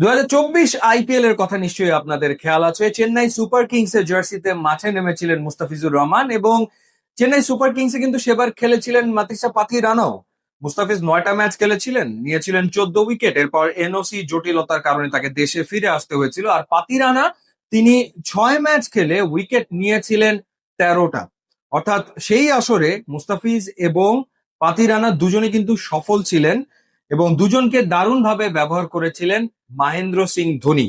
2024 IPL এর কথা নিশ্চয়ই আপনাদের খেয়াল আছে। চেন্নাই সুপার কিংস এর জার্সিতে মাঠে নেমেছিলেন মুস্তাফিজুর রহমান এবং চেন্নাই সুপার কিংসে কিন্তু সেবার খেলেছিলেন মাতিসা পাথিরানাও। মুস্তাফিজ 9টা ম্যাচ খেলেছিলেন, নিয়েছিলেন 14 উইকেট। এরপর এনওসি জটিলতার কারণে তাকে দেশে ফিরে আসতে হয়েছিল। আর পাতিরানা তিনি 6 ম্যাচ খেলে উইকেট নিয়েছিলেন 13টা। অর্থাৎ সেই আসরে মুস্তাফিজ এবং পাতিরানা দুজনে কিন্তু সফল ছিলেন এবং দুজনকে দারুণভাবে ব্যবহার করেছিলেন মহেন্দ্র সিং ধোনি।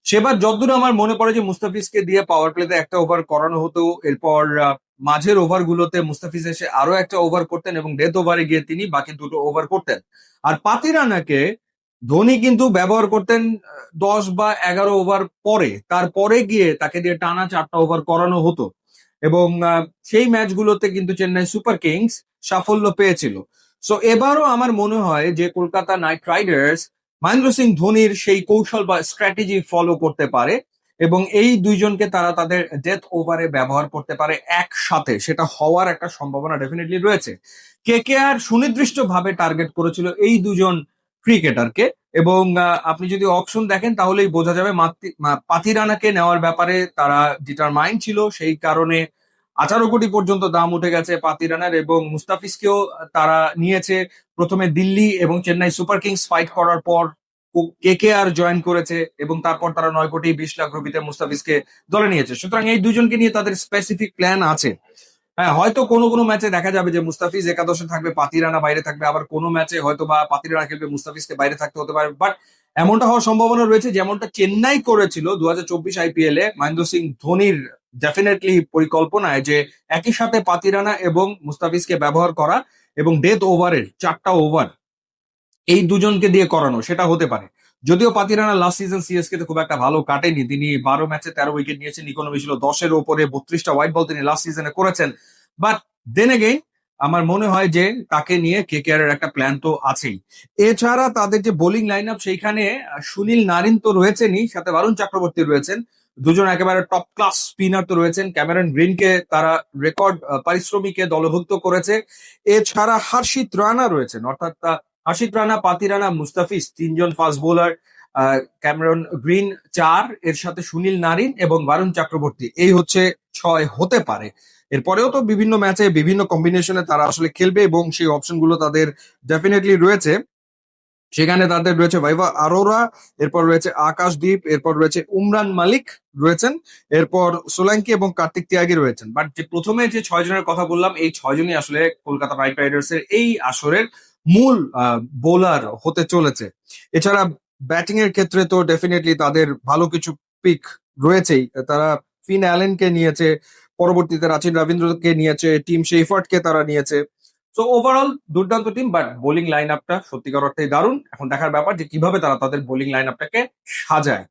সেবার যতদূর আমার মনে পড়ে যে মুস্তাফিজকে দিয়ে পাওয়ার প্লেতে একটা ওভার করানো হতো, এরপর মাঝের ওভার গুলোতে মুস্তাফিজ এসে আরো একটা ওভার করতেন এবং ডেথ ওভারে গিয়ে তিনি বাকি দুটো ওভার করতেন। আর পাতিরানাকে ধোনি কিন্তু ব্যবহার করতেন 10 বা 11 ওভার পরে, তারপরে গিয়ে তাকে দিয়ে টানা 4টা ওভার করানো হতো এবং সেই ম্যাচগুলোতে কিন্তু চেন্নাই সুপার কিংস সাফল্য পেয়েছিল। সো এবারও আমার মনে হয় যে কলকাতা নাইট রাইডার্স মহেন্দ্র সিং ধোনির সেই কৌশল বা স্ট্র্যাটেজি ফলো করতে পারে এবং এই দুইজনকে তারা তাদের ডেথ ওভারে ব্যবহার করতে পারে একসাথে। সেটা হওয়ার একটা সম্ভাবনা ডেফিনেটলি রয়েছে। কেকেআর সুনির্দিষ্ট ভাবে টার্গেট করেছিল এই দুজন ক্রিকেটারকে এবং আপনি যদি অকশন দেখেন তাহলেই বোঝা যাবে পাতিরানাকে নেওয়ার ব্যাপারে তারা ডিটারমাইন্ড ছিল। সেই কারণে 18 কোটি পর্যন্ত দাম উঠে গেছে পাতিরানার এবং মুস্তাফিজকেও তারা নিয়েছে। প্রথমে দিল্লি এবং চেন্নাই সুপার কিংস ফাইট করার পর কেকেআর জয়েন করেছে এবং তারপর তারা 9 কোটি 20 লাখ রুপিতে মুস্তাফিজকে দলে নিয়েছে। সুতরাং এই দুজনকে নিয়ে তাদের স্পেসিফিক প্ল্যান আছে। হ্যাঁ, হয়তো কোনো কোনো ম্যাচে দেখা যাবে যে মুস্তাফিজ একাদশে থাকবে, পাতিরানা বাইরে থাকবে, আবার কোনো ম্যাচে হয়তো বা পাতিরানা খেলবে, মুস্তাফিজকে বাইরে থাকতে হতে পারে। বাট এমনটা হওয়ার সম্ভাবনা রয়েছে যেমনটা চেন্নাই করেছিল 2024 আইপিএল এ মহেন্দ্র সিং ধোনির ডেফিনেটলি পরিকল্পনায়, যে একই সাথে পাতিরানা এবং মুস্তাফিজকে ব্যবহার করা এবং ডেথ ওভারের 4টা ওভার এই দুজনকে দিয়ে করানো, সেটা হতে পারে। যদিও পাতিরানা লাস্ট সিজন সিএসকে তে খুব একটা ভালো কাটেনি, তিনি 12 ম্যাচে 13 উইকেট নিয়েছেন, ইকোনমি ছিল 10-এর উপরে, 32টা হোয়াইট বল তিনি লাস্ট সিজনে করেছেন। বাট দেন এগেইন আমার মনে হয় যে তাকে নিয়ে কেকেআর এর একটা প্ল্যান তো আছেই। এছাড়া তাদের যে বোলিং লাইন আপ সেইখানে সুনীল নারিন তো রয়েছেনই, সাথে বারুণ চক্রবর্তী রয়েছেন, দুজন একেবারে টপ ক্লাস স্পিনার তো রয়েছেন। ক্যামেরন গ্রিনকে তারা রেকর্ড পারিশ্রমিকে দলভুক্ত করেছে। এছাড়া হর্ষিত রানা রয়েছেন, অর্থাৎ হর্ষিত রানা, পাতিরানা, মুস্তাফিজ তিনজন ফাস্ট বোলার, ক্যামেরন গ্রিন 4, এর সাথে সুনীল নারিন এবং বারুণ চক্রবর্তী, এই হচ্ছে 6 হতে পারে। এরপরেও তো বিভিন্ন ম্যাচে বিভিন্ন কম্বিনেশনে তারা আসলে খেলবে এবং সেই অপশনগুলো তাদের ডেফিনেটলি রয়েছে। সেখানে তাদের রয়েছে ভাইভা আরোরা, এরপর রয়েছে আকাশদীপ, এরপর রয়েছে উমরান মালিক রয়েছেন, এরপর সোলাঙ্কি এবং কার্তিক তিয়াগী রয়েছেন। বাট যে প্রথমে যে 6 জনের কথা বললাম, এই 6 জনই আসলে কলকাতা নাইট রাইডার্স এর এই আসরের মূল বোলার হতে চলেছে। এছাড়া ব্যাটিং এর ক্ষেত্রে তো ডেফিনেটলি তাদের ভালো কিছু পিক রয়েছেই। তারা ফিন অ্যালেনকে নিয়েছে, পরবর্তীতে রাচিন রবীন্দ্রকে নিয়েছে, টিম শেফার্ডকে তারা নিয়েছে। সো ওভারঅল দুর্দান্ত টিম, বাট বোলিং লাইন আপটা সত্যিকার অর্থে দারুণ। এখন দেখার ব্যাপার যে কিভাবে তারা তাদের বোলিং লাইন আপটাকে সাজায়।